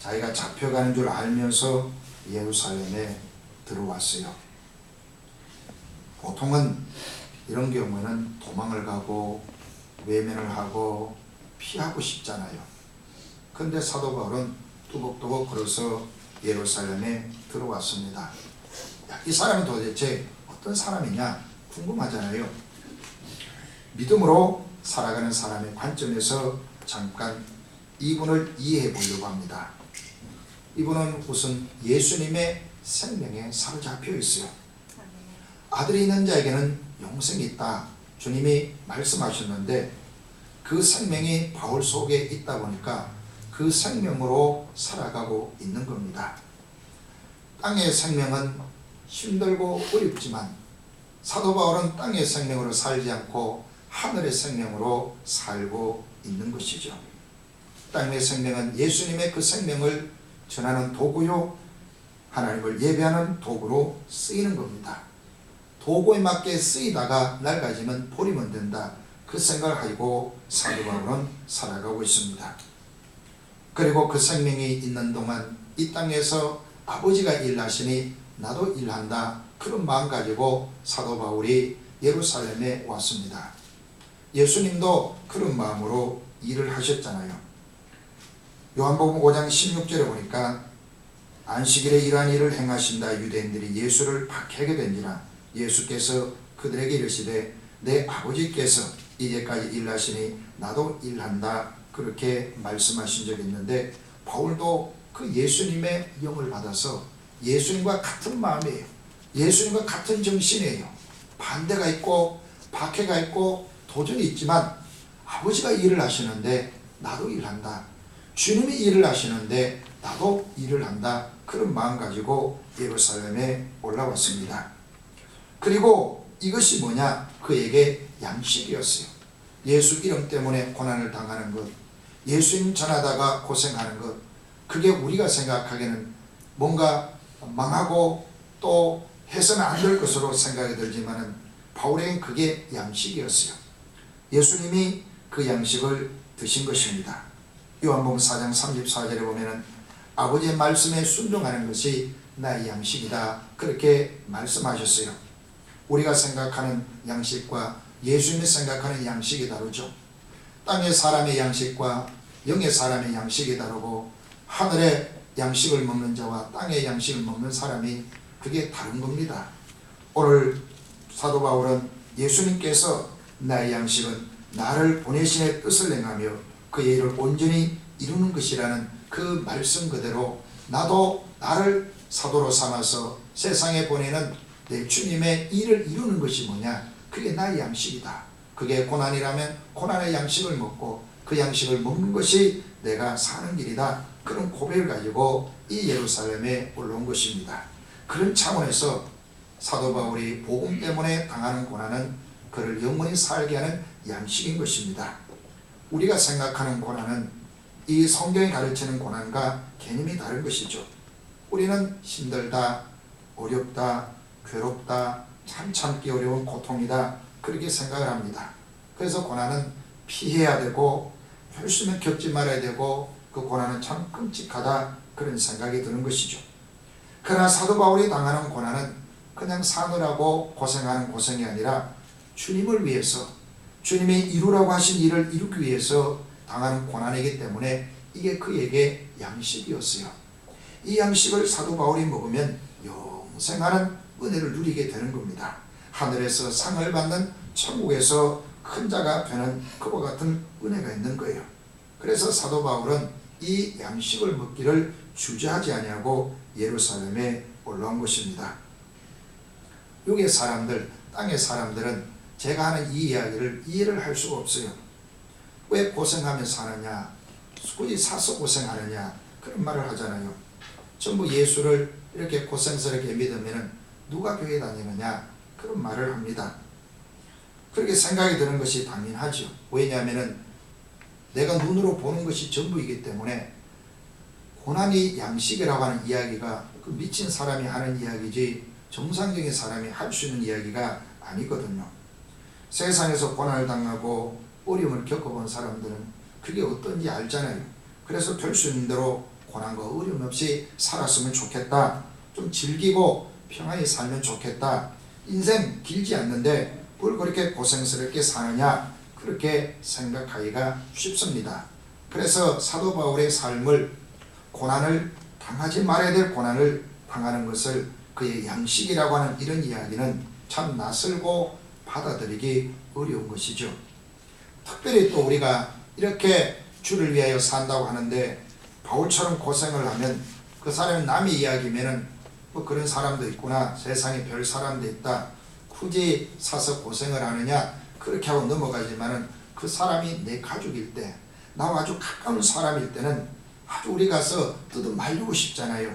자기가 잡혀가는 줄 알면서 예루살렘에 들어왔어요. 보통은 이런 경우에는 도망을 가고 외면을 하고 피하고 싶잖아요. 그런데 사도 바울은 뚜벅뚜벅 걸어서 예루살렘에 들어왔습니다. 이 사람이 도대체 어떤 사람이냐 궁금하잖아요. 믿음으로 살아가는 사람의 관점에서 잠깐 이분을 이해해 보려고 합니다. 이분은 우선 예수님의 생명에 사로잡혀 있어요. 아들이 있는 자에게는 영생이 있다. 주님이 말씀하셨는데 그 생명이 바울 속에 있다 보니까 그 생명으로 살아가고 있는 겁니다. 땅의 생명은 힘들고 어렵지만 사도 바울은 땅의 생명으로 살지 않고 하늘의 생명으로 살고 있는 것이죠. 땅의 생명은 예수님의 그 생명을 전하는 도구요, 하나님을 예배하는 도구로 쓰이는 겁니다. 도구에 맞게 쓰이다가 낡아지면 버리면 된다. 그 생각을 가지고 사도 바울은 살아가고 있습니다. 그리고 그 생명이 있는 동안 이 땅에서 아버지가 일하시니 나도 일한다. 그런 마음 가지고 사도 바울이 예루살렘에 왔습니다. 예수님도 그런 마음으로 일을 하셨잖아요. 요한복음 5장 16절에 보니까 안식일에 이러한 일을 행하신다. 유대인들이 예수를 박해하게 된지라 예수께서 그들에게 이르시되 내 아버지께서 이제까지 일하시니 나도 일한다. 그렇게 말씀하신 적이 있는데 바울도 그 예수님의 영을 받아서 예수님과 같은 마음이에요. 예수님과 같은 정신이에요. 반대가 있고 박해가 있고 도전이 있지만 아버지가 일을 하시는데 나도 일한다. 주님이 일을 하시는데 나도 일을 한다. 그런 마음 가지고 예루살렘에 올라왔습니다. 그리고 이것이 뭐냐? 그에게 양식이었어요. 예수 이름 때문에 고난을 당하는 것, 예수님 전하다가 고생하는 것, 그게 우리가 생각하기에는 뭔가 망하고 또 해서는 안 될 것으로 생각이 들지만은 바울에겐 그게 양식이었어요. 예수님이 그 양식을 드신 것입니다. 요한복음 4장 34절에 보면은 아버지의 말씀에 순종하는 것이 나의 양식이다. 그렇게 말씀하셨어요. 우리가 생각하는 양식과 예수님이 생각하는 양식이 다르죠. 땅의 사람의 양식과 영의 사람의 양식이 다르고 하늘의 양식을 먹는 자와 땅의 양식을 먹는 사람이 그게 다른 겁니다. 오늘 사도 바울은 예수님께서 나의 양식은 나를 보내신의 뜻을 행하며 그의 일을 온전히 이루는 것이라는 그 말씀 그대로 나도 나를 사도로 삼아서 세상에 보내는 내 주님의 일을 이루는 것이 뭐냐? 그게 나의 양식이다. 그게 고난이라면 고난의 양식을 먹고 그 양식을 먹는 것이 내가 사는 길이다. 그런 고백을 가지고 이 예루살렘에 올라온 것입니다. 그런 차원에서 사도 바울이 복음 때문에 당하는 고난은 그를 영원히 살게 하는 양식인 것입니다. 우리가 생각하는 고난은 이 성경이 가르치는 고난과 개념이 다른 것이죠. 우리는 힘들다, 어렵다, 괴롭다, 참 참기 어려운 고통이다 그렇게 생각을 합니다. 그래서 고난은 피해야 되고 할 수 있으면 겪지 말아야 되고 그 고난은 참 끔찍하다 그런 생각이 드는 것이죠. 그러나 사도 바울이 당하는 고난은 그냥 사느라고 고생하는 고생이 아니라 주님을 위해서 주님이 이루라고 하신 일을 이루기 위해서 당하는 고난이기 때문에 이게 그에게 양식이었어요. 이 양식을 사도 바울이 먹으면 영생하는 은혜를 누리게 되는 겁니다. 하늘에서 상을 받는 천국에서 큰 자가 되는 그와 같은 은혜가 있는 거예요. 그래서 사도 바울은 이 양식을 먹기를 주저하지 아니하고 예루살렘에 올라온 것입니다. 여기의 사람들, 땅의 사람들은 제가 하는 이 이야기를 이해를 할 수가 없어요. 왜 고생하며 사느냐, 굳이 사서 고생하느냐 그런 말을 하잖아요. 전부 예수를 이렇게 고생스럽게 믿으면 누가 교회 다니느냐 그런 말을 합니다. 그렇게 생각이 드는 것이 당연하죠. 왜냐하면 내가 눈으로 보는 것이 전부이기 때문에 고난이 양식이라고 하는 이야기가 그 미친 사람이 하는 이야기지 정상적인 사람이 할 수 있는 이야기가 아니거든요. 세상에서 고난을 당하고 어려움을 겪어본 사람들은 그게 어떤지 알잖아요. 그래서 될 수 있는 대로 고난과 어려움 없이 살았으면 좋겠다. 좀 즐기고 평안히 살면 좋겠다. 인생 길지 않는데 뭘 그렇게 고생스럽게 사느냐, 그렇게 생각하기가 쉽습니다. 그래서 사도 바울의 삶을, 고난을 당하지 말아야 될 고난을 당하는 것을 그의 양식이라고 하는 이런 이야기는 참 낯설고 받아들이기 어려운 것이죠. 특별히 또 우리가 이렇게 주를 위하여 산다고 하는데 바울처럼 고생을 하면 그 사람이 남의 이야기면은 뭐 그런 사람도 있구나, 세상에 별 사람도 있다, 굳이 사서 고생을 하느냐, 그렇게 하고 넘어가지만은 그 사람이 내 가족일 때, 나와 아주 가까운 사람일 때는 아주 우리 가서 뜯어 말리고 싶잖아요.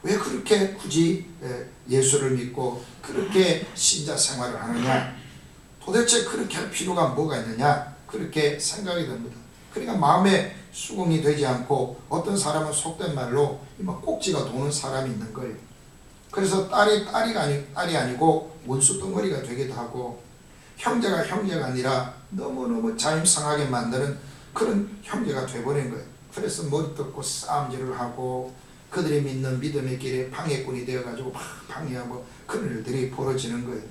왜 그렇게 굳이 예수를 믿고 그렇게 신자 생활을 하느냐, 도대체 그렇게 할 필요가 뭐가 있느냐, 그렇게 생각이 듭니다. 그러니까 마음에 수긍이 되지 않고 어떤 사람은 속된 말로 꼭지가 도는 사람이 있는 거예요. 그래서 딸이 아니고 원수덩어리가 되기도 하고, 형제가 아니라 너무너무 자임상하게 만드는 그런 형제가 돼버린 거예요. 그래서 머리 뜯고 싸움질을 하고 그들이 믿는 믿음의 길에 방해꾼이 되어가지고 막 방해하고 그런 일들이 벌어지는 거예요.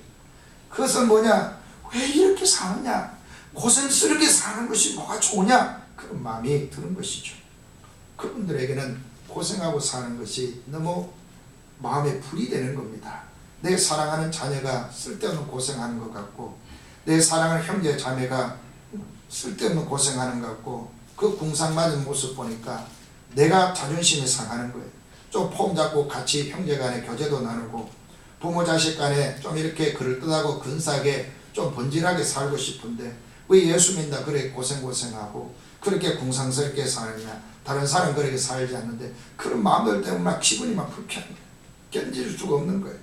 그것은 뭐냐? 왜 이렇게 사느냐? 고생스럽게 사는 것이 뭐가 좋으냐? 그런 마음이 드는 것이죠. 그분들에게는 고생하고 사는 것이 너무 마음에 불이 되는 겁니다. 내 사랑하는 자녀가 쓸데없는 고생하는 것 같고, 내 사랑하는 형제 자매가 쓸데없는 고생하는 것 같고, 그 궁상맞은 모습 보니까 내가 자존심이 상하는 거예요. 좀 폼 잡고 같이 형제 간에 교제도 나누고 부모 자식 간에 좀 이렇게 그럴듯하고 근사하게 좀 번질하게 살고 싶은데 왜 예수 믿는다 그래 고생하고 그렇게 궁상스럽게 사느냐, 다른 사람 그렇게 살지 않는데, 그런 마음들 때문에 막 기분이 막 불편해. 견딜 수가 없는 거예요.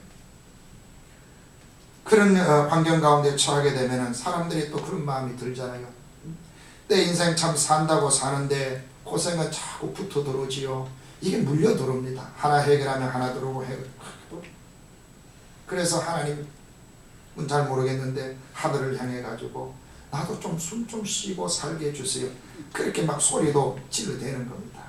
그런 환경 가운데 처하게 되면 사람들이 또 그런 마음이 들잖아요. 내 인생 참 산다고 사는데 고생은 자꾸 붙어 들어오지요. 이게 물려 들어옵니다. 하나 해결하면 하나 들어오고 그래서 하나님은 잘 모르겠는데 하늘을 향해 가지고 나도 좀 숨 좀 쉬고 살게 해주세요. 그렇게 막 소리도 질러대는 겁니다.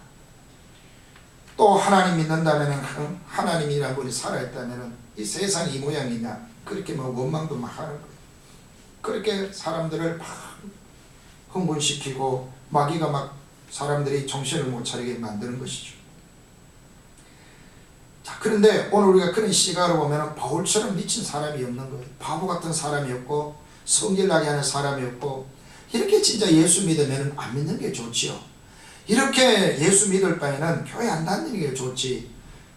또 하나님 믿는다면, 하나님이라는 분이 살아있다면 이 세상이 이 모양이냐, 그렇게 뭐 원망도 막 하는 거예요. 그렇게 사람들을 막 흥분시키고 마귀가 막 사람들이 정신을 못 차리게 만드는 것이죠. 자, 그런데 오늘 우리가 그런 시각으로 보면 바울처럼 미친 사람이 없는 거예요. 바보 같은 사람이 없고 성질나게 하는 사람이 없고, 이렇게 진짜 예수 믿으면 안 믿는 게 좋지요. 이렇게 예수 믿을 바에는 교회 안 다니는 게 좋지.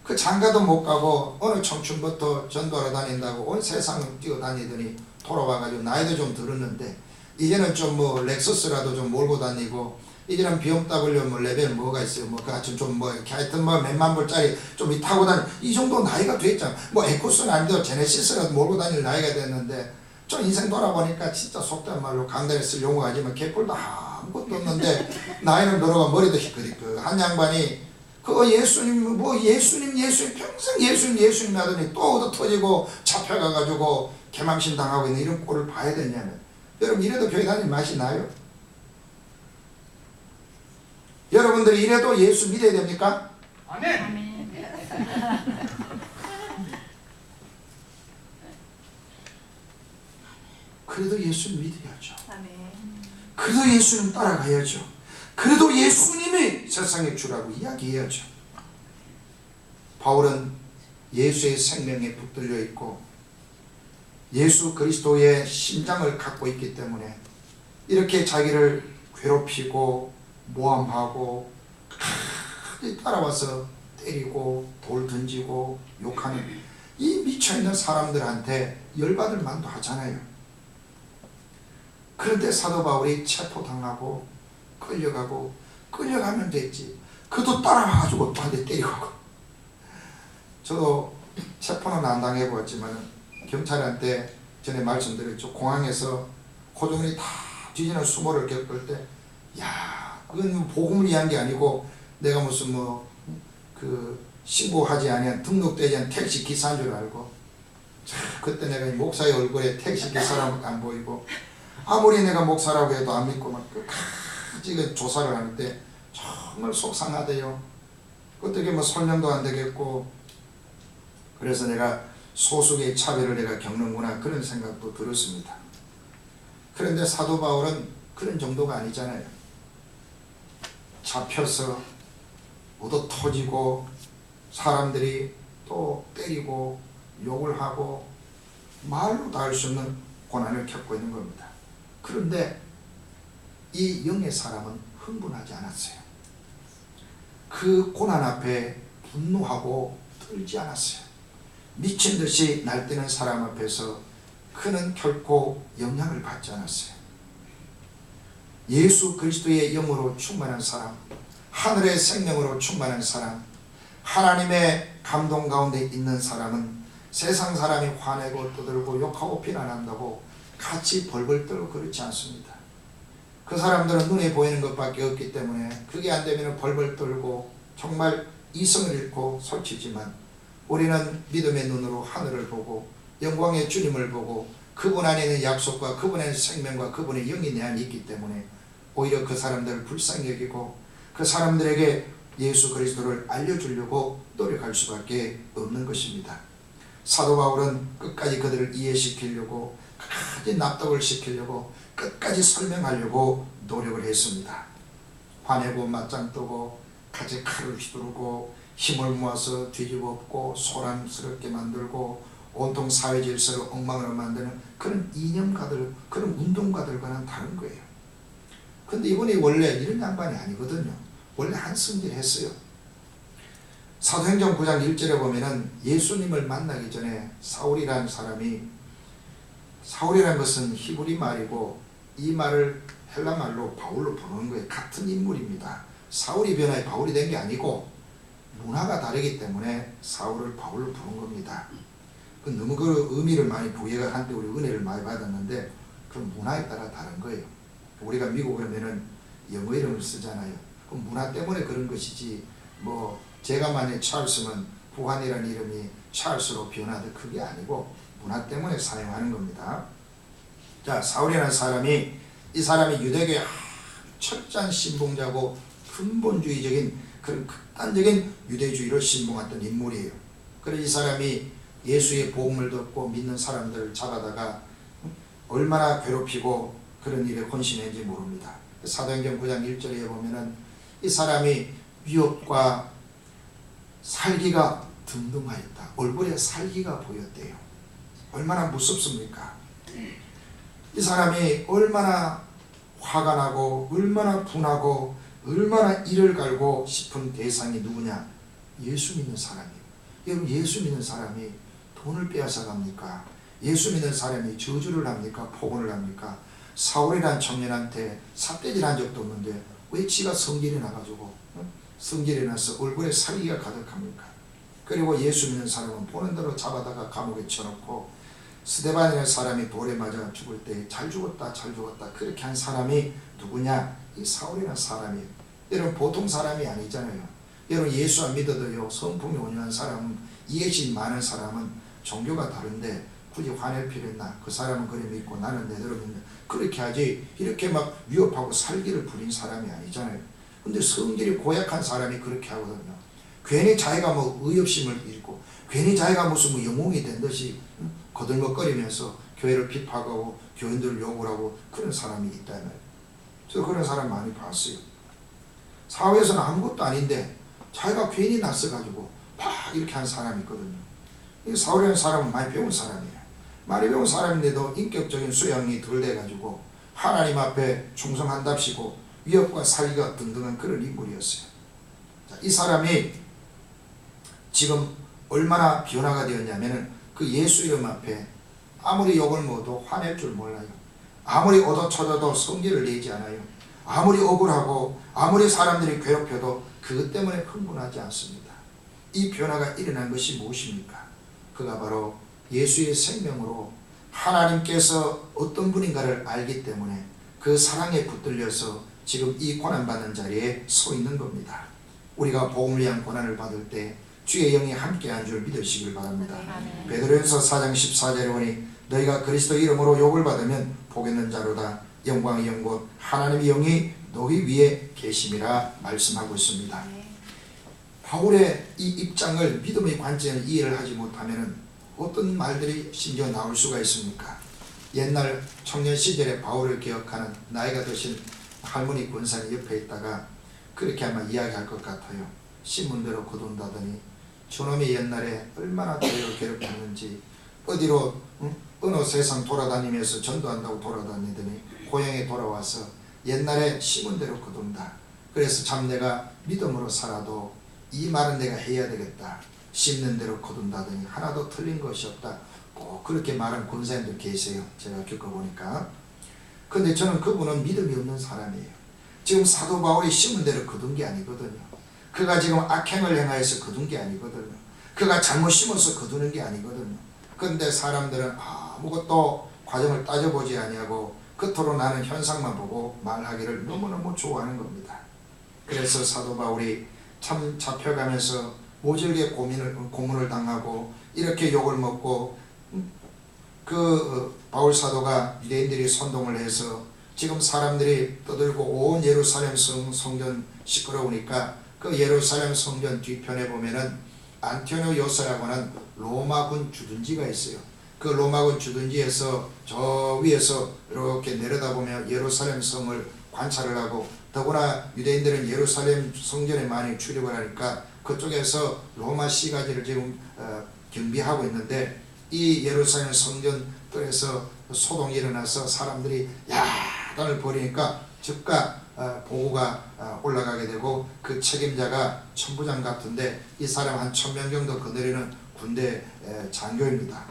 그 장가도 못 가고 어느 청춘부터 전도하러 다닌다고 온 세상을 뛰어다니더니 돌아와가지고 나이도 좀 들었는데 이제는 좀 뭐 렉서스라도 좀 몰고 다니고, 이제는 BMW 뭐 레벨 뭐가 있어요. 뭐 같이 좀 뭐 하여튼 뭐 몇만 불짜리 좀 타고 다니, 이 정도 나이가 됐잖아. 뭐 에쿠스는 아니더라도 제네시스라도 몰고 다닐 나이가 됐는데, 좀 인생 돌아보니까 진짜 속된 말로 강단에 쓸 용어가 아니지만 개뿔도 아무것도 없는데 나이는 들어가 머리도 희끗희끗 한 양반이 그거 예수님 평생 예수님 하더니 또 얻어 터지고 잡혀가가지고 개망신 당하고 있는 이런 꼴을 봐야 되냐면, 여러분 이래도 교회 다니는 맛이 나요? 여러분들이 이래도 예수 믿어야 됩니까? 아멘. 그래도 예수님 믿어야죠. 아멘. 그래도 예수님 따라가야죠. 그래도 예수님이 세상의 주라고 이야기해야죠. 바울은 예수의 생명에 붙들려 있고 예수 그리스도의 심장을 갖고 있기 때문에 이렇게 자기를 괴롭히고 모함하고 따라와서 때리고 돌 던지고 욕하는 이 미쳐있는 사람들한테 열받을 만도 하잖아요. 그런데 사도 바울이 체포당하고 끌려가면 됐지. 그도 따라와가지고 또 한 대 때리고. 저도 체포는 안 당해보았지만 경찰한테 전에 말씀드렸죠. 공항에서 고종이 다 뒤지는 수모를 겪을 때, 야, 그건 복음을 위한 게 아니고 내가 무슨 신고하지 않은 등록되지 않은 택시 기사인 줄 알고, 그때 내가 목사의 얼굴에 택시 기사라고 안 보이고, 아무리 내가 목사라고 해도 안 믿고 막 끝까지 조사를 하는데 정말 속상하대요. 어떻게 뭐 설명도 안 되겠고, 그래서 내가 소수의 차별을 내가 겪는구나 그런 생각도 들었습니다. 그런데 사도 바울은 그런 정도가 아니잖아요. 잡혀서 얻어 터지고 사람들이 또 때리고 욕을 하고 말로 다 할 수 없는 고난을 겪고 있는 겁니다. 그런데 이 영의 사람은 흥분하지 않았어요. 그 고난 앞에 분노하고 떨지 않았어요. 미친 듯이 날뛰는 사람 앞에서 그는 결코 영향을 받지 않았어요. 예수 그리스도의 영으로 충만한 사람, 하늘의 생명으로 충만한 사람, 하나님의 감동 가운데 있는 사람은 세상 사람이 화내고 떠들고 욕하고 비난한다고 같이 벌벌 떨고 그렇지 않습니다. 그 사람들은 눈에 보이는 것밖에 없기 때문에 그게 안 되면 벌벌 떨고 정말 이성을 잃고 설치지만, 우리는 믿음의 눈으로 하늘을 보고 영광의 주님을 보고 그분 안에 있는 약속과 그분의 생명과 그분의 영이 내 안에 있기 때문에 오히려 그 사람들을 불쌍히 여기고 그 사람들에게 예수 그리스도를 알려주려고 노력할 수밖에 없는 것입니다. 사도 바울은 끝까지 그들을 이해시키려고, 끝까지 납득을 시키려고, 끝까지 설명하려고 노력을 했습니다. 화내고 맞짱 뜨고 가지 칼을 휘두르고 힘을 모아서 뒤집어 엎고 소란스럽게 만들고 온통 사회 질서를 엉망으로 만드는 그런 이념가들, 그런 운동가들과는 다른 거예요. 근데 이분이 원래 이런 양반이 아니거든요. 원래 한승질 했어요. 사도행전 9장 1절에 보면은 예수님을 만나기 전에 사울이라는 사람이, 사울이라는 것은 히브리 말이고 이 말을 헬라 말로 바울로 부르는 거예요. 같은 인물입니다. 사울이 변화해 바울이 된 게 아니고 문화가 다르기 때문에 사울을 바울로 부른 겁니다. 너무 그 의미를 많이 부여가 한때 우리 은혜를 많이 받았는데 그 문화에 따라 다른 거예요. 우리가 미국에 가면은 영어 이름을 쓰잖아요. 그 문화 때문에 그런 것이지, 뭐 제가 만약에 찰스면 부한이라는 이름이 찰스로 변하듯 그게 아니고 문화 때문에 사용하는 겁니다. 자, 사울이라는 사람이, 이 사람이 유대교의 철저한 신봉자고 근본주의적인 그런 극단적인 유대주의를 신봉했던 인물이에요. 그래서 이 사람이 예수의 복음을 듣고 믿는 사람들을 잡아다가 얼마나 괴롭히고 그런 일에 헌신했는지 모릅니다. 사도행전 9장 1절에 보면은 이 사람이 위협과 살기가 등등하였다. 얼굴에 살기가 보였대요. 얼마나 무섭습니까? 이 사람이 얼마나 화가 나고 얼마나 분하고 얼마나 이를 갈고 싶은 대상이 누구냐? 예수 믿는 사람이에요. 여러분, 예수 믿는 사람이 돈을 빼앗아 갑니까? 예수 믿는 사람이 저주를 합니까? 폭언을 합니까? 사울이라는 청년한테 삿대질한 적도 없는데 왜 지가 성질이 나가지고 성질이 나서 얼굴에 살기가 가득합니까? 그리고 예수 믿는 사람은 보는 대로 잡아다가 감옥에 쳐놓고 스데반이라는 사람이 돌에 맞아 죽을 때 잘 죽었다 잘 죽었다 그렇게 한 사람이 누구냐? 이 사울이라는 사람이에요. 여러분, 보통 사람이 아니잖아요. 여러분, 예수 안 믿어도요, 성품이 온유한 사람은, 이해심 많은 사람은 종교가 다른데 굳이 화낼 필요 있나? 그 사람은 그래 믿고 나는 내대로 믿는, 그렇게 하지 이렇게 막 위협하고 살기를 부린 사람이 아니잖아요. 근데 성질이 고약한 사람이 그렇게 하거든요. 괜히 자기가 뭐 의협심을 잃고 괜히 자기가 무슨 뭐 영웅이 된 듯이 거들먹거리면서 교회를 비판하고 교인들을 욕을 하고 그런 사람이 있다면, 저 그런 사람 많이 봤어요. 사회에서는 아무것도 아닌데 자기가 괜히 낯서가지고 막 이렇게 한 사람이 있거든요. 이 사울이라는 사람은 많이 배운 사람이에요. 많이 배운 사람인데도 인격적인 수양이 덜 돼가지고 하나님 앞에 충성한답시고 위협과 살기가 등등한 그런 인물이었어요. 자, 이 사람이 지금 얼마나 변화가 되었냐면은 그 예수 이름 앞에 아무리 욕을 먹어도 화낼 줄 몰라요. 아무리 얻어쳐져도 성질을 내지 않아요. 아무리 억울하고 아무리 사람들이 괴롭혀도 그것 때문에 흥분하지 않습니다. 이 변화가 일어난 것이 무엇입니까? 그가 바로 예수의 생명으로 하나님께서 어떤 분인가를 알기 때문에 그 사랑에 붙들려서 지금 이 고난받는 자리에 서 있는 겁니다. 우리가 복음을 위한 고난을 받을 때 주의 영이 함께한 줄 믿으시길 바랍니다. 베드로전서 4장 14절에 보니 너희가 그리스도 이름으로 욕을 받으면 복 있는 자로다. 영광의 영곧 하나님의 영이 너희 위에 계심이라 말씀하고 있습니다. 바울의 이 입장을, 믿음의 관점을 이해를 하지 못하면 어떤 말들이 심지어 나올 수가 있습니까? 옛날 청년 시절에 바울을 기억하는 나이가 드신 할머니 권사님 옆에 있다가 그렇게 아마 이야기할 것 같아요. 신문대로 거둔다더니 저놈이 옛날에 얼마나 저희를 괴롭혔는지, 어디로 어느 세상 돌아다니면서 전도한다고 돌아다니더니 고향에 돌아와서 옛날에 심은 대로 거둔다. 그래서 참 내가 믿음으로 살아도 이 말은 내가 해야 되겠다. 심는 대로 거둔다더니 하나도 틀린 것이 없다. 꼭 그렇게 말하는 권사님들 계세요. 제가 겪어보니까. 근데 저는 그분은 믿음이 없는 사람이에요. 지금 사도 바울이 심은 대로 거둔 게 아니거든요. 그가 지금 악행을 행하여서 거둔 게 아니거든요. 그가 잘못 심어서 거두는 게 아니거든요. 그런데 사람들은 아무것도 과정을 따져보지 아니하고 겉으로 나는 현상만 보고 말하기를 너무너무 좋아하는 겁니다. 그래서 사도 바울이 참 잡혀가면서 모질게 고문을 당하고 이렇게 욕을 먹고, 그 바울 사도가 유대인들이 선동을 해서 지금 사람들이 떠들고 온 예루살렘 성전 시끄러우니까 그 예루살렘 성전 뒤편에 보면은 안티오누 요새라고 하는 로마군 주둔지가 있어요. 그 로마군 주둔지에서 저 위에서 이렇게 내려다보면 예루살렘 성을 관찰을 하고, 더구나 유대인들은 예루살렘 성전에 많이 출입을 하니까 그쪽에서 로마 시가지를 지금 경비하고 있는데, 이 예루살렘 성전 뜰에서 소동이 일어나서 사람들이 야단을 벌이니까 즉각 보고가 올라가게 되고, 그 책임자가 천부장 같은데 이 사람 한 1000명 정도 거느리는 군대 장교입니다.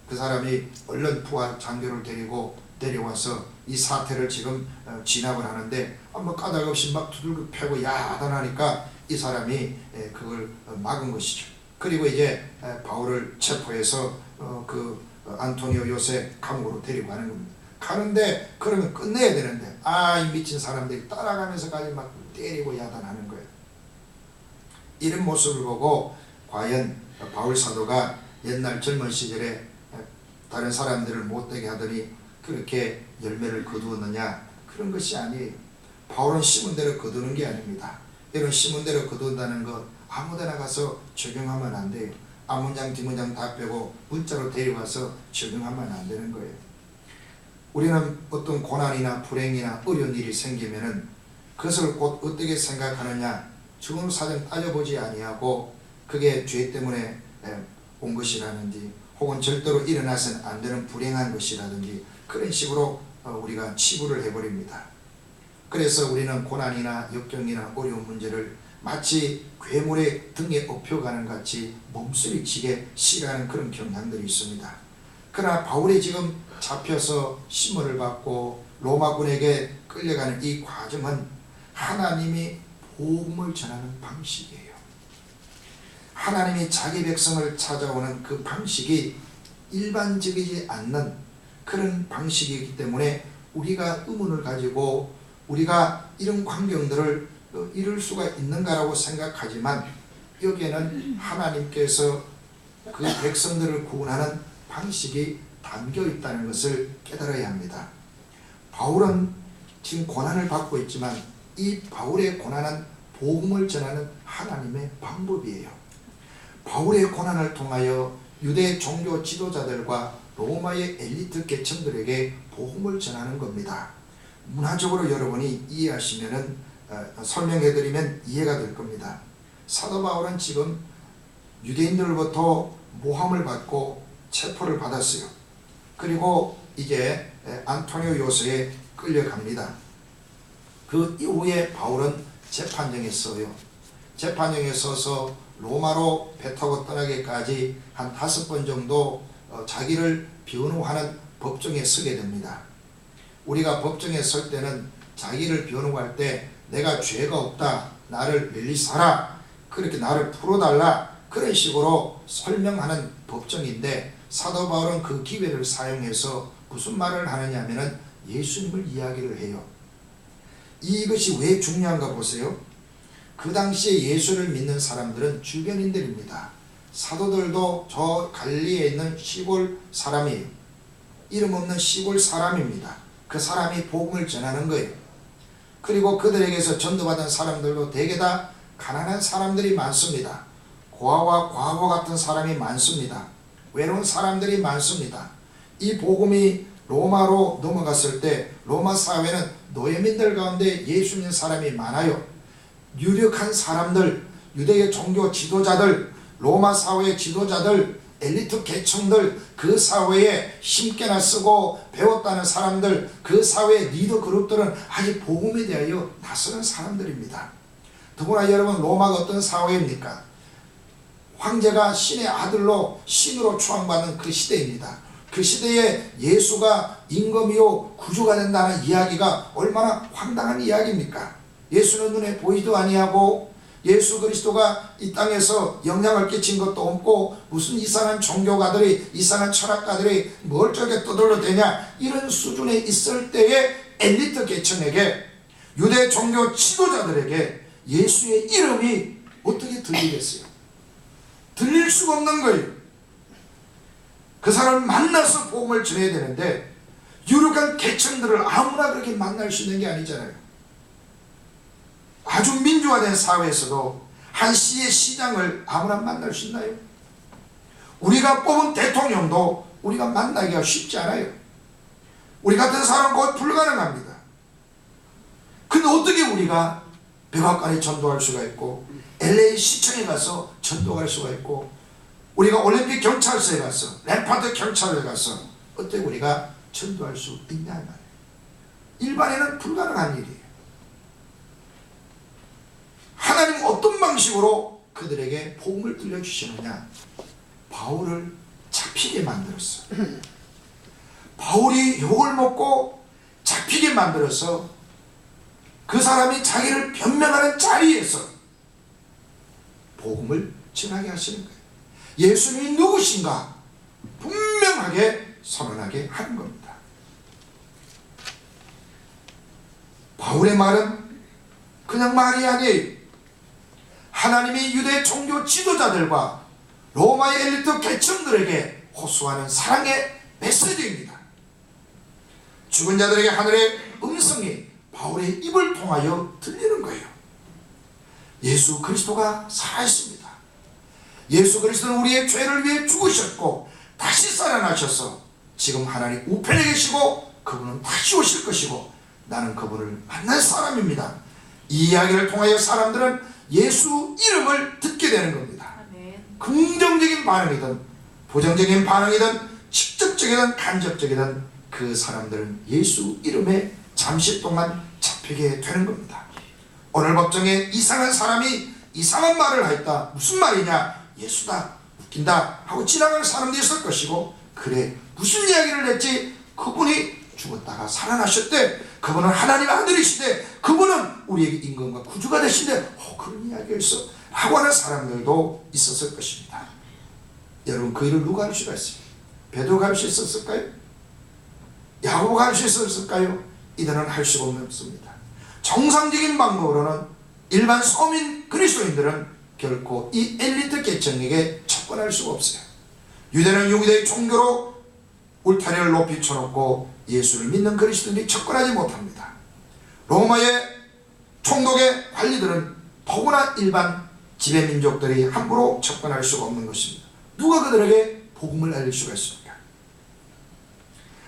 그 사람이 얼른 부하 장교를 데리고 내려와서 이 사태를 지금 진압을 하는데, 뭐 까닭없이 막 두들겨 패고 야단하니까 이 사람이 그걸 막은 것이죠. 그리고 이제 바울을 체포해서 그 안토니오 요새 감옥으로 데리고 가는 겁니다. 가는데 그러면 끝내야 되는데 이 미친 사람들이 따라가면서까지 막 때리고 야단하는 거예요. 이런 모습을 보고 과연 바울 사도가 옛날 젊은 시절에 다른 사람들을 못되게 하더니 그렇게 열매를 거두었느냐? 그런 것이 아니에요. 바울은 심은 대로 거두는 게 아닙니다. 이런 심은 대로 거둔다는 것 아무데나 가서 적용하면 안 돼요. 앞문장 뒷문장 다 빼고 문자로 데려가서 적용하면 안 되는 거예요. 우리는 어떤 고난이나 불행이나 어려운 일이 생기면은 그것을 곧 어떻게 생각하느냐, 죽은 사정 따져보지 아니하고 그게 죄 때문에 온 것이라든지 혹은 절대로 일어나서는 안 되는 불행한 것이라든지 그런 식으로 우리가 치부를 해버립니다. 그래서 우리는 고난이나 역경이나 어려운 문제를 마치 괴물의 등에 업혀가는 같이 몸수리치게 시가하는 그런 경향들이 있습니다. 그러나 바울이 지금 잡혀서 심문을 받고 로마군에게 끌려가는 이 과정은 하나님이 복음을 전하는 방식이에요. 하나님이 자기 백성을 찾아오는 그 방식이 일반적이지 않는 그런 방식이기 때문에 우리가 의문을 가지고 우리가 이런 광경들을 이룰 수가 있는가라고 생각하지만, 여기에는 하나님께서 그 백성들을 구원하는 방식이 담겨 있다는 것을 깨달아야 합니다. 바울은 지금 고난을 받고 있지만 이 바울의 고난은 복음을 전하는 하나님의 방법이에요. 바울의 고난을 통하여 유대 종교 지도자들과 로마의 엘리트 계층들에게 복음을 전하는 겁니다. 문화적으로 여러분이 이해하시면은 설명해드리면 이해가 될 겁니다. 사도 바울은 지금 유대인들로부터 모함을 받고 체포를 받았어요. 그리고 이제 안토니오 요새에 끌려갑니다. 그 이후에 바울은 재판정에 서요. 재판정에 서서 로마로 배 타고 떠나기까지 한 5번 정도 자기를 변호하는 법정에 서게 됩니다. 우리가 법정에 설 때는 자기를 변호할 때 내가 죄가 없다, 나를 릴리스하라, 그렇게 나를 풀어달라, 그런 식으로 설명하는 법정인데, 사도 바울은 그 기회를 사용해서 무슨 말을 하느냐 하면은 예수님을 이야기를 해요. 이것이 왜 중요한가 보세요. 그 당시에 예수를 믿는 사람들은 주변인들입니다. 사도들도 저 갈릴리에 있는 시골 사람이에요. 이름 없는 시골 사람입니다. 그 사람이 복음을 전하는 거예요. 그리고 그들에게서 전도받은 사람들도 대개 다 가난한 사람들이 많습니다. 고아와 과부 같은 사람이 많습니다. 외로운 사람들이 많습니다. 이 복음이 로마로 넘어갔을 때 로마 사회는 노예민들 가운데 예수 믿는 사람이 많아요. 유력한 사람들, 유대의 종교 지도자들, 로마 사회의 지도자들, 엘리트 계층들, 그 사회에 힘께나 쓰고 배웠다는 사람들, 그 사회의 리더 그룹들은 아직 복음에 대하여 낯선 사람들입니다. 더구나 여러분, 로마가 어떤 사회입니까? 황제가 신의 아들로 신으로 추앙받는 그 시대입니다. 그 시대에 예수가 임금이요 구주가 된다는 이야기가 얼마나 황당한 이야기입니까? 예수는 눈에 보이도 아니하고 예수 그리스도가 이 땅에서 영향을 끼친 것도 없고 무슨 이상한 종교가들이, 이상한 철학가들이 뭘 저게 떠들어대냐, 이런 수준에 있을 때에 엘리트 계층에게, 유대 종교 지도자들에게 예수의 이름이 어떻게 들리겠어요? 들릴 수가 없는 거예요. 그 사람을 만나서 복음을 전해야 되는데 유력한 계층들을 아무나 그렇게 만날 수 있는 게 아니잖아요. 아주 민주화된 사회에서도 한 시의 시장을 아무나 만날 수 있나요? 우리가 뽑은 대통령도 우리가 만나기가 쉽지 않아요. 우리 같은 사람은 거의 불가능합니다. 근데 어떻게 우리가 백악관에 전도할 수가 있고, LA 시청에 가서 전도할 수가 있고, 우리가 올림픽 경찰서에 가서, 램파드 경찰에 가서 어떻게 우리가 전도할 수 있냐 말이에요. 일반인은 불가능한 일이에요. 하나님은 어떤 방식으로 그들에게 복음을 들려주시느냐? 바울을 잡히게 만들었어요. 바울이 욕을 먹고 잡히게 만들어서 그 사람이 자기를 변명하는 자리에서 복음을 전하게 하시는 거예요. 예수님이 누구신가 분명하게 선언하게 하는 겁니다. 바울의 말은 그냥 말이 아니에요. 하나님이 유대 종교 지도자들과 로마의 엘리트 계층들에게 호소하는 사랑의 메시지입니다. 죽은 자들에게 하늘의 음성이 바울의 입을 통하여 들리는 거예요. 예수 그리스도가 살아있습니다. 예수 그리스도는 우리의 죄를 위해 죽으셨고 다시 살아나셔서 지금 하나님 우편에 계시고 그분은 다시 오실 것이고 나는 그분을 만날 사람입니다. 이 이야기를 통하여 사람들은 예수 이름을 듣게 되는 겁니다. 아멘. 긍정적인 반응이든 부정적인 반응이든 직접적이든 간접적이든 그 사람들은 예수 이름에 잠시 동안 잡히게 되는 겁니다. 오늘 법정에 이상한 사람이 이상한 말을 했다. 무슨 말이냐? 예수다, 웃긴다 하고 지나가는 사람도 있을 것이고, 그래 무슨 이야기를 했지? 그분이 죽었다가 살아나셨대, 그분은 하나님의 아들이시대, 그분은 우리에게 임금과 구주가 되신대, 그런 이야기가 있어 라고 하는 사람들도 있었을 것입니다. 여러분, 그 일을 누가 할 수가 있어요? 베드로가 할 수 있었을까요? 야고보가 할 수 있었을까요? 이들은 할 수가 없습니다. 정상적인 방법으로는 일반 서민 그리스도인들은 결코 이 엘리트 계층에게 접근할 수가 없어요. 유대는 유대의 종교로 울타리를 높이 쳐놓고 예수를 믿는 그리스도인이 접근하지 못합니다. 로마의 총독의 관리들은 더구나 일반 지배민족들이 함부로 접근할 수가 없는 것입니다. 누가 그들에게 복음을 알릴 수가 있습니까?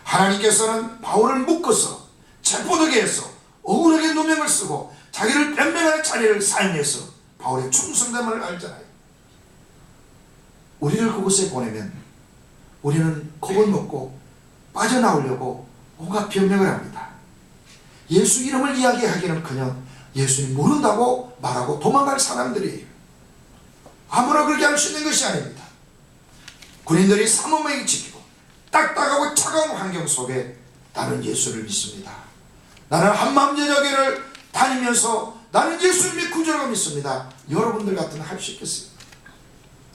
하나님께서는 바울을 묶어서 체포되게 해서 억울하게 누명을 쓰고 자기를 변명하는 자리를 사용해서 바울의 충성됨을 알잖아요. 우리를 그곳에 보내면 우리는 겁을 먹고 빠져나오려고 온갖 변명을 합니다. 예수 이름을 이야기하기는커녕 예수님 모른다고 말하고 도망갈 사람들이에요. 아무나 그렇게 할 수 있는 것이 아닙니다. 군인들이 삼엄하게 지키고 딱딱하고 차가운 환경 속에 나는 예수를 믿습니다. 나는 한마음 제자교회를 다니면서 나는 예수님의 구주라고 믿습니다. 여러분들 같으면 할 수 있겠어요?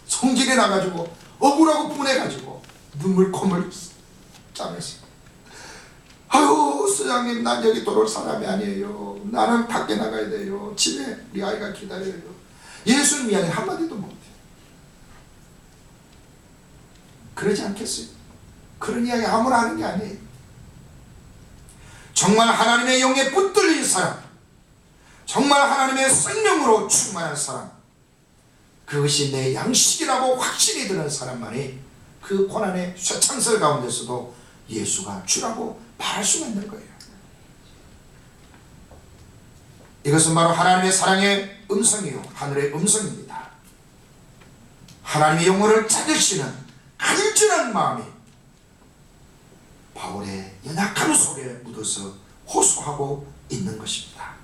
성질이 나가지고 억울하고 분해가지고 눈물 콧물 짜면서, 아유 수장님, 난 여기 돌아올 사람이 아니에요. 나는 밖에 나가야 돼요. 집에 우리 아이가 기다려요. 예수님 이야기 한마디도 못해요. 그러지 않겠어요? 그런 이야기 아무나 하는 게 아니에요. 정말 하나님의 영에 붙들린 사람, 정말 하나님의 생명으로 충만한 사람, 그것이 내 양식이라고 확신이 드는 사람만이 그 고난의 쇠창살 가운데서도 예수가 주라고 말할 수가 있는 거예요. 이것은 바로 하나님의 사랑의 음성이요, 하늘의 음성입니다. 하나님의 영혼을 찾으시는 간절한 마음이 바울의 연약함 속에 묻어서 호소하고 있는 것입니다.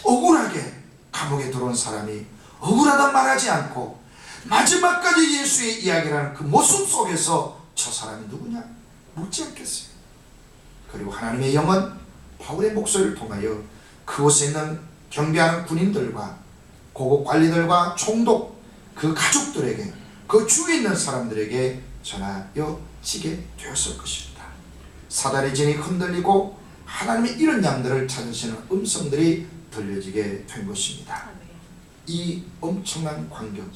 억울하게 감옥에 들어온 사람이 억울하다 말하지 않고 마지막까지 예수의 이야기를 하는 그 모습 속에서 저 사람이 누구냐 묻지 않겠어요. 그리고 하나님의 영은 바울의 목소리를 통하여 그곳에 있는 경비하는 군인들과 고급 관리들과 총독 그 가족들에게, 그 주위에 있는 사람들에게 전하여지게 되었을 것입니다. 사다리 진이 흔들리고 하나님의 이런 양들을 찾으시는 음성들이 들려지게 된 것입니다. 이 엄청난 광경,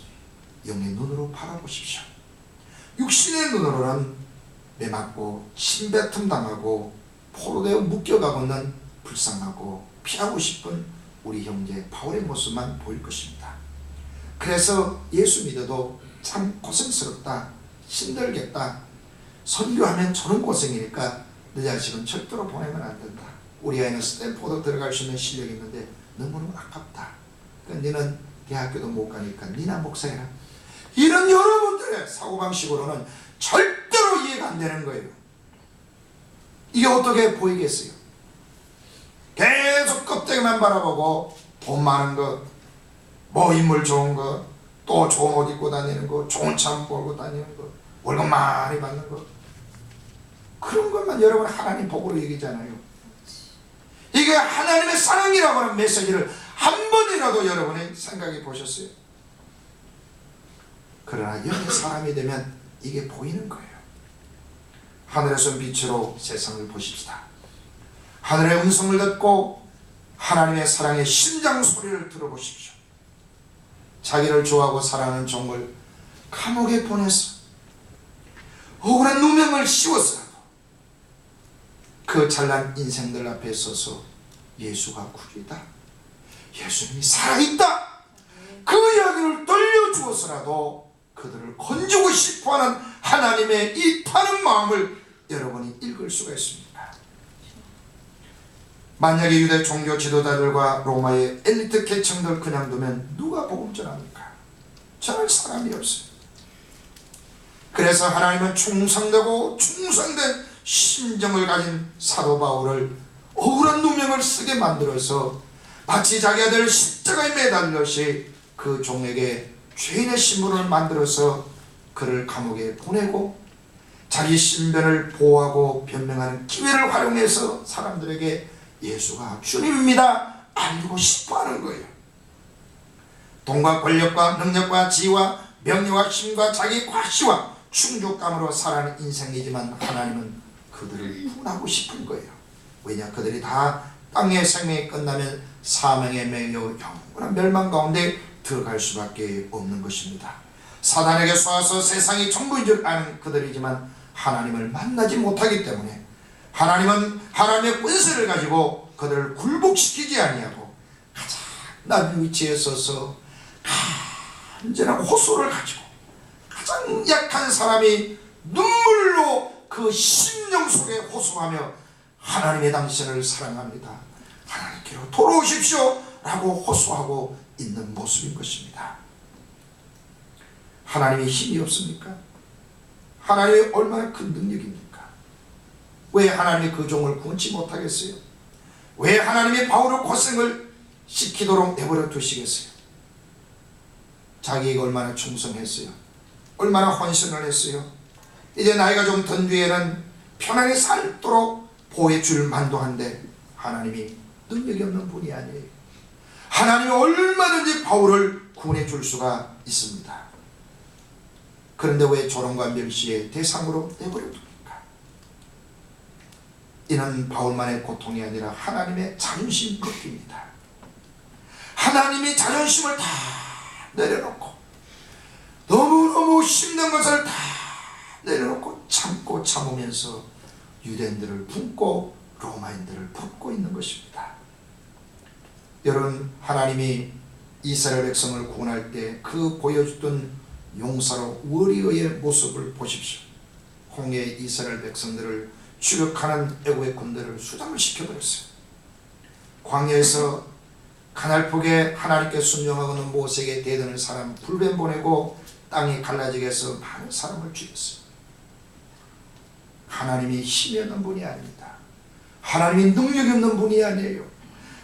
영의 눈으로 바라보십시오. 육신의 눈으로는 매맞고 침뱉음 당하고 포로되어 묶여가고 있는 불쌍하고 피하고 싶은 우리 형제 바울의 모습만 보일 것입니다. 그래서 예수 믿어도 참 고생스럽다, 힘들겠다, 선교하면 저런 고생이니까 내 자식은 절대로 보내면 안 된다, 우리 아이는 스탠포드 들어갈 수 있는 실력이 있는데 너무너무 아깝다, 그러니까 너는 대학교도 못 가니까 니나 목사해라, 이런 여러분들의 사고방식으로는 절대로 이해가 안 되는 거예요. 이게 어떻게 보이겠어요? 계속 껍데기만 바라보고 돈 많은 것, 뭐 인물 좋은 것, 또 좋은 옷 입고 다니는 것, 좋은 차 몰고 다니는 것, 월급 많이 받는 것, 그런 것만 여러분 하나님 복으로 얘기잖아요. 이게 하나님의 사랑이라고 하는 메시지를 한 번이라도 여러분이 생각해 보셨어요? 그러나 영의 사람이 되면 이게 보이는 거예요. 하늘에서 빛으로 세상을 보십시다. 하늘의 음성을 듣고 하나님의 사랑의 심장 소리를 들어보십시오. 자기를 좋아하고 사랑하는 종을 감옥에 보내서 억울한 누명을 씌워서라도 그 찬란 인생들 앞에 서서 예수가 구주이다, 예수님이 살아있다, 그 이야기를 들려주어서라도 그들을 건지고 싶어하는 하나님의 이 타는 마음을 여러분이 읽을 수가 있습니다. 만약에 유대 종교 지도자들과 로마의 엘리트 계층들 그냥 두면 누가 복음 전합니까? 전할 사람이 없어요. 그래서 하나님은 충성되고 충성된 심정을 가진 사도 바울을 억울한 누명을 쓰게 만들어서 마치 자기 아들 십자가에 매달렸이 그 종에게 죄인의 신분을 만들어서 그를 감옥에 보내고 자기 신변을 보호하고 변명하는 기회를 활용해서 사람들에게 예수가 주님입니다 알고 싶어하는 거예요. 돈과 권력과 능력과 지위와 명예와 힘과 자기 과시와 충족감으로 살아가는 인생이지만 하나님은 그들을 구원하고 싶은 거예요. 왜냐, 그들이 다 땅의 생명이 끝나면 사명에 매여 영원한 멸망 가운데 들어갈 수밖에 없는 것입니다. 사단에게 쏘아서 세상이 전부인 줄 아는 그들이지만 하나님을 만나지 못하기 때문에 하나님은 하나님의 권세를 가지고 그들을 굴복시키지 아니하고 가장 낮은 위치에 서서 간절한 호소를 가지고 가장 약한 사람이 눈물로 그 심령 속에 호소하며 하나님의 당신을 사랑합니다, 하나님께로 돌아오십시오 라고 호소하고 있는 모습인 것입니다. 하나님의 힘이 없습니까? 하나님이 얼마나 큰 능력입니까? 왜 하나님이 그 종을 구원치 못하겠어요? 왜 하나님이 바울을 고생을 시키도록 내버려 두시겠어요? 자기가 얼마나 충성했어요? 얼마나 헌신을 했어요? 이제 나이가 좀 든 뒤에는 편하게 살도록 보호해 줄 만도 한데 하나님이 능력이 없는 분이 아니에요. 하나님이 얼마든지 바울을 구원해 줄 수가 있습니다. 그런데 왜 조롱과 멸시의 대상으로 내버려 둡니까? 이는 바울만의 고통이 아니라 하나님의 자존심 꺾입니다. 하나님이 자존심을 다 내려놓고 너무너무 힘든 것을 다 내려놓고 참고 참으면서 유대인들을 품고 로마인들을 품고 있는 것입니다. 여러분, 하나님이 이스라엘 백성을 구원할 때 그 보여주던 용사로 우리의 모습을 보십시오. 홍해 이스라엘 백성들을 추격하는 애국의 군대를 수장을 시켜버렸어요. 광야에서 가날폭에 하나님께 순종하고는 모세에게 대드는 사람 불뱀 보내고 땅이 갈라지게 해서 많은 사람을 죽였어요. 하나님이 힘이 없는 분이 아닙니다. 하나님이 능력이 없는 분이 아니에요.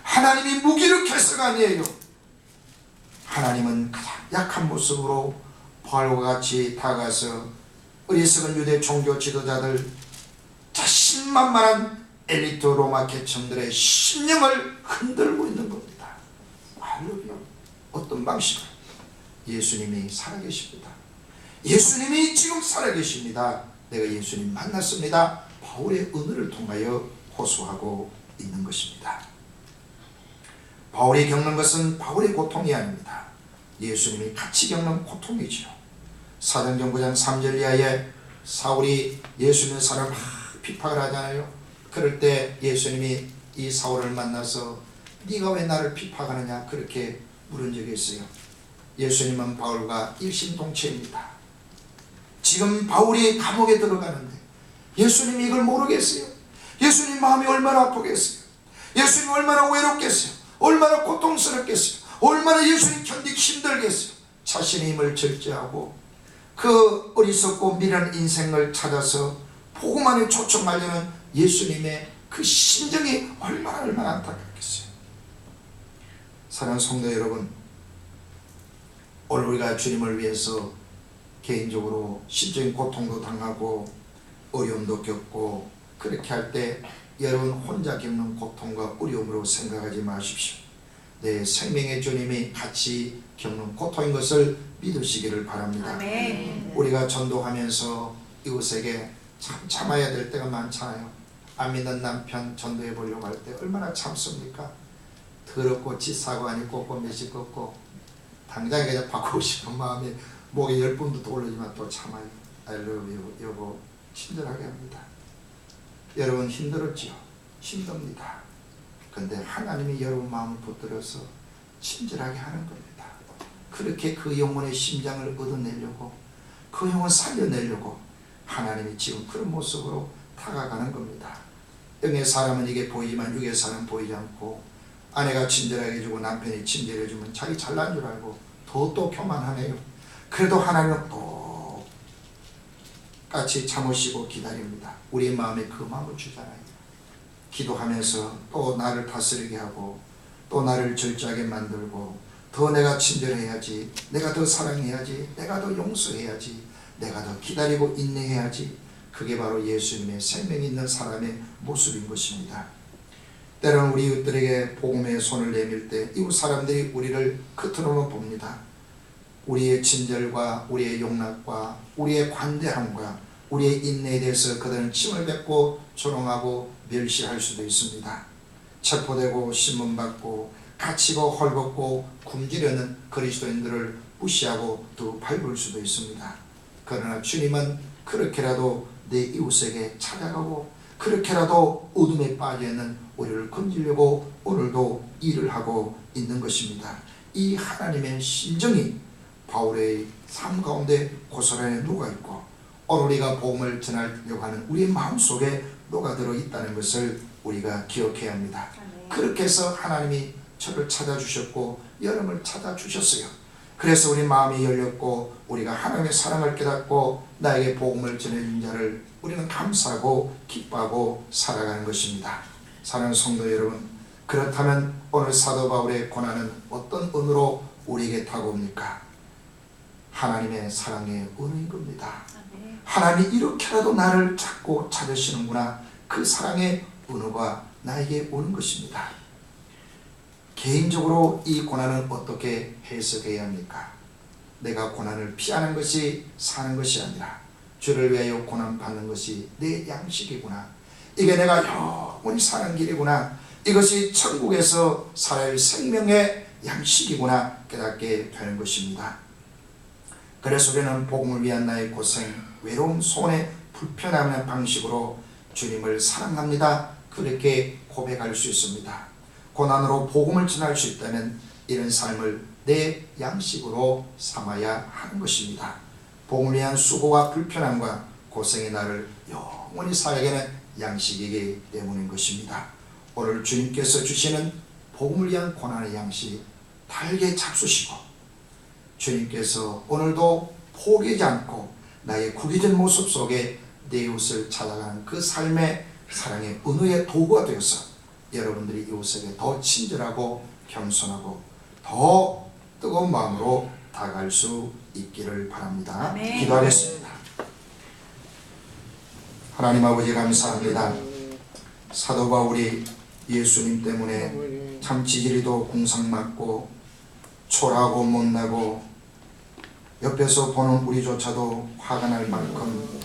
하나님이 무기력해서가 아니에요. 하나님은 가장 약한 모습으로 바울과 같이 다가가서 어리석은 유대 종교 지도자들, 자신만만한 엘리트 로마 계층들의 신령을 흔들고 있는 겁니다. 할렐루야. 어떤 방식으로? 예수님이 살아계십니다. 예수님이 지금 살아계십니다. 내가 예수님 만났습니다. 바울의 은혜를 통하여 호소하고 있는 것입니다. 바울이 겪는 것은 바울의 고통이 아닙니다. 예수님이 같이 겪는 고통이죠. 사도행전 9장 3절 이하에 사울이 예수님의 사람을 비판을 하잖아요. 그럴 때 예수님이 이 사울을 만나서 네가 왜 나를 비판하느냐 그렇게 물은 적이 있어요. 예수님은 바울과 일심동체입니다. 지금 바울이 감옥에 들어가는데 예수님이 이걸 모르겠어요. 예수님 마음이 얼마나 아프겠어요. 예수님 얼마나 외롭겠어요. 얼마나 고통스럽겠어요. 얼마나 예수님 견디기 힘들겠어요. 자신의 힘을 절제하고 그 어리석고 미련한 인생을 찾아서 복음 안에 초청하려는 예수님의 그 심정이 얼마나 안타깝겠어요. 사랑하는 성도 여러분, 오늘 우리가 주님을 위해서 개인적으로 심적인 고통도 당하고 어려움도 겪고 그렇게 할 때 여러분 혼자 겪는 고통과 어려움으로 생각하지 마십시오. 내 생명의 주님이 같이 겪는 고통인 것을 믿으시기를 바랍니다. 아멘. 우리가 전도하면서 이웃에게 참 참아야 될 때가 많잖아요. 안 믿는 남편 전도해 보려고 할 때 얼마나 참습니까? 더럽고 치사하고 아니 꽂고 매시 꽂고 당장 그냥 바꾸고 싶은 마음이 목에 10번도 떠오르지만 또 참아요. I love you 여보 친절하게 합니다. 여러분 힘들었죠? 힘듭니다. 근데 하나님이 여러분 마음을 붙들어서 친절하게 하는 겁니다. 그렇게 그 영혼의 심장을 얻어내려고 그 영혼 살려내려고 하나님이 지금 그런 모습으로 다가가는 겁니다. 영의 사람은 이게 보이지만 육의 사람은 보이지 않고 아내가 친절하게 해주고 남편이 친절해 해주면 자기 잘난 줄 알고 더 교만하네요. 그래도 하나님은 똑같이 참으시고 기다립니다. 우리의 마음에 그 마음을 주잖아요. 기도하면서 또 나를 다스리게 하고 또 나를 절제하게 만들고 더 내가 친절해야지, 내가 더 사랑해야지, 내가 더 용서해야지, 내가 더 기다리고 인내해야지. 그게 바로 예수님의 생명이 있는 사람의 모습인 것입니다. 때로는 우리 이웃들에게 복음의 손을 내밀 때 이웃 사람들이 우리를 겉으로만 봅니다. 우리의 친절과 우리의 용납과 우리의 관대함과 우리의 인내에 대해서 그들은 침을 뱉고 조롱하고 멸시할 수도 있습니다. 체포되고 신문받고 갇히고 헐벗고 굶주려는 그리스도인들을 무시하고 또 밟을 수도 있습니다. 그러나 주님은 그렇게라도 내 이웃에게 찾아가고 그렇게라도 어둠에 빠져있는 우리를 건지려고 오늘도 일을 하고 있는 것입니다. 이 하나님의 심정이 바울의 삶 가운데 고스란히 녹아있고 오늘 우리가 복음을 전하려고 하는 우리의 마음속에 녹아들어 있다는 것을 우리가 기억해야 합니다. 그렇게 해서 하나님이 저를 찾아주셨고 여러분을 찾아주셨어요. 그래서 우리 마음이 열렸고 우리가 하나님의 사랑을 깨닫고 나에게 복음을 전해준 자를 우리는 감사하고 기뻐하고 살아가는 것입니다. 사랑하는 성도 여러분, 그렇다면 오늘 사도 바울의 고난은 어떤 은으로 우리에게 다가옵니까? 하나님의 사랑의 은인 겁니다. 하나님이 이렇게라도 나를 찾고 찾으시는구나. 그 사랑의 은혜가 나에게 오는 것입니다. 개인적으로 이 고난은 어떻게 해석해야 합니까? 내가 고난을 피하는 것이 사는 것이 아니라 주를 위하여 고난받는 것이 내 양식이구나. 이게 내가 영원히 사는 길이구나. 이것이 천국에서 살아야 할 생명의 양식이구나 깨닫게 되는 것입니다. 그래서 우리는 복음을 위한 나의 고생, 외로움, 손해, 불편함의 방식으로 주님을 사랑합니다. 그렇게 고백할 수 있습니다. 고난으로 복음을 전할 수 있다면 이런 삶을 내 양식으로 삼아야 하는 것입니다. 복음을 위한 수고와 불편함과 고생의 날을 영원히 살게 하는 양식이기 때문인 것입니다. 오늘 주님께서 주시는 복음을 위한 고난의 양식 달게 잡수시고 주님께서 오늘도 포기하지 않고 나의 구기된 모습 속에 내 이웃을 찾아가는 그 삶의 사랑의 은혜의 도구가 되어서 여러분들이 이웃에게 더 친절하고 겸손하고 더 뜨거운 마음으로 다가갈 수 있기를 바랍니다. 아멘. 기도하겠습니다. 하나님 아버지 감사합니다. 사도 바울이 예수님 때문에 참 지지리도 궁상맞고 초라하고 못나고 옆에서 보는 우리조차도 화가 날 만큼